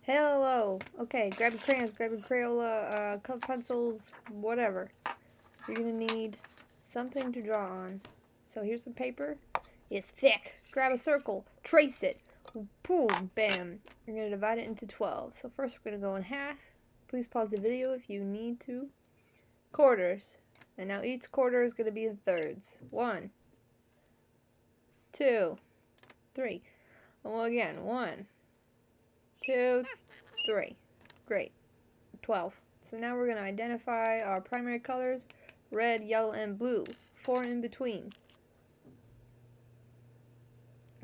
Hello. Okay, grab your crayons, grab your Crayola, colored pencils, whatever. You're gonna need something to draw on. So here's some paper. It's thick. Grab a circle, trace it. Boom, bam. You're gonna divide it into 12. So first we're gonna go in half. Please pause the video if you need to. Quarters. And now each quarter is gonna be in thirds. 1, 2, 3. Well, again, 1, 2, 3. Great. 12. So now we're going to identify our primary colors, red, yellow, and blue. 4 in between.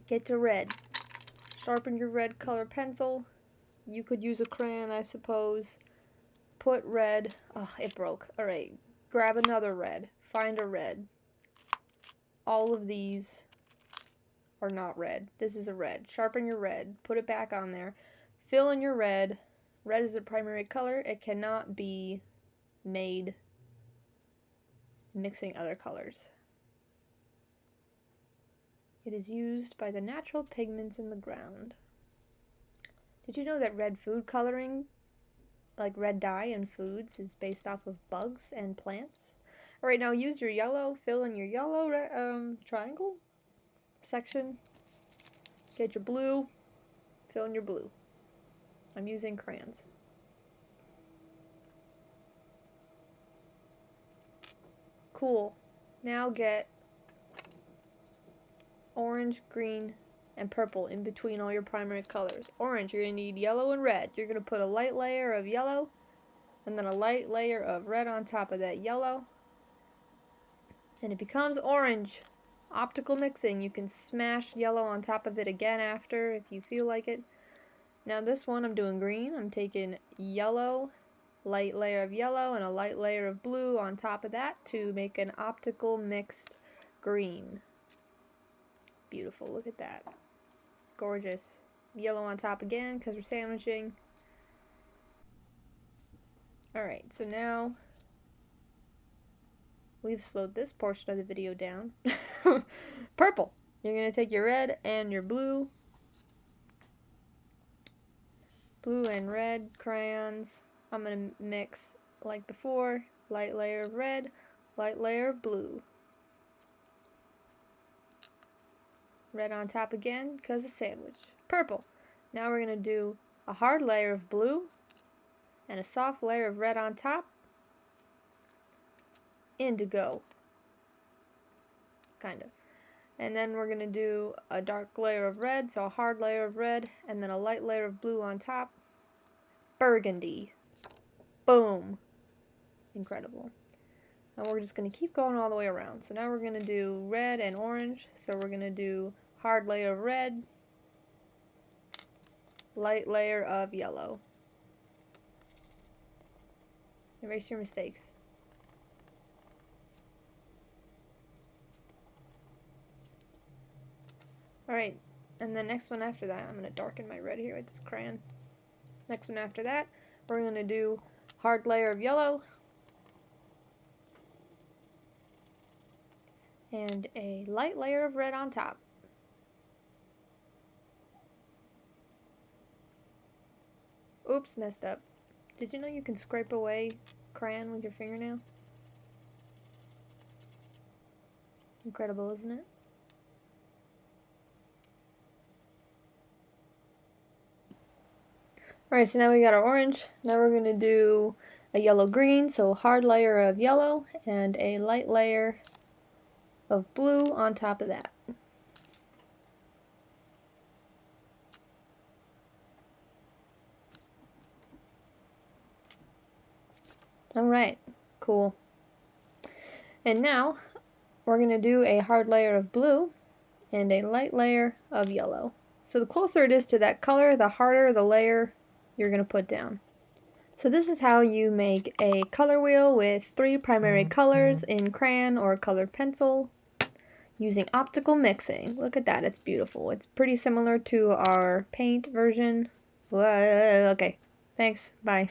Get to red. Sharpen your red color pencil. You could use a crayon, I suppose. Put red. Oh, it broke. Alright. Grab another red. Find a red. All of these are not red. This is a red. Sharpen your red. Put it back on there. Fill in your red. Red is the primary color. It cannot be made mixing other colors. It is used by the natural pigments in the ground. Did you know that red food coloring, like red dye in foods, is based off of bugs and plants? Alright, now use your yellow. Fill in your yellow triangle section. Get your blue. Fill in your blue. I'm using crayons. Cool. Now get orange, green, and purple in between all your primary colors. Orange, you're going to need yellow and red. You're going to put a light layer of yellow and then a light layer of red on top of that yellow. And it becomes orange. Optical mixing. You can smash yellow on top of it again after if you feel like it. Now this one I'm doing green. I'm taking yellow, light layer of yellow, and a light layer of blue on top of that to make an optical mixed green. Beautiful, look at that. Gorgeous. Yellow on top again because we're sandwiching. Alright, so now we've slowed this portion of the video down. Purple. You're going to take your red and your blue. Blue and red crayons. I'm going to mix like before. Light layer of red, light layer of blue. Red on top again because of sandwich. Purple. Now we're going to do a hard layer of blue and a soft layer of red on top. Indigo. Kind of. And then we're going to do a dark layer of red, so a hard layer of red, and then a light layer of blue on top. Burgundy. Boom. Incredible. And we're just going to keep going all the way around. So now we're going to do red and orange. So we're going to do hard layer of red, light layer of yellow. Erase your mistakes. Alright, and the next one after that, I'm going to darken my red here with this crayon. Next one after that, we're going to do hard layer of yellow and a light layer of red on top. Oops, messed up. Did you know you can scrape away crayon with your fingernail? Incredible, isn't it? Alright, so now we got our orange. Now we're going to do a yellow-green, so hard layer of yellow and a light layer of blue on top of that. Alright, cool. And now we're going to do a hard layer of blue and a light layer of yellow. So the closer it is to that color, the harder the layer you're going to put down. So this is how you make a color wheel with 3 primary colors in crayon or colored pencil using optical mixing. Look at that, it's beautiful. It's pretty similar to our paint version. Okay, thanks, bye.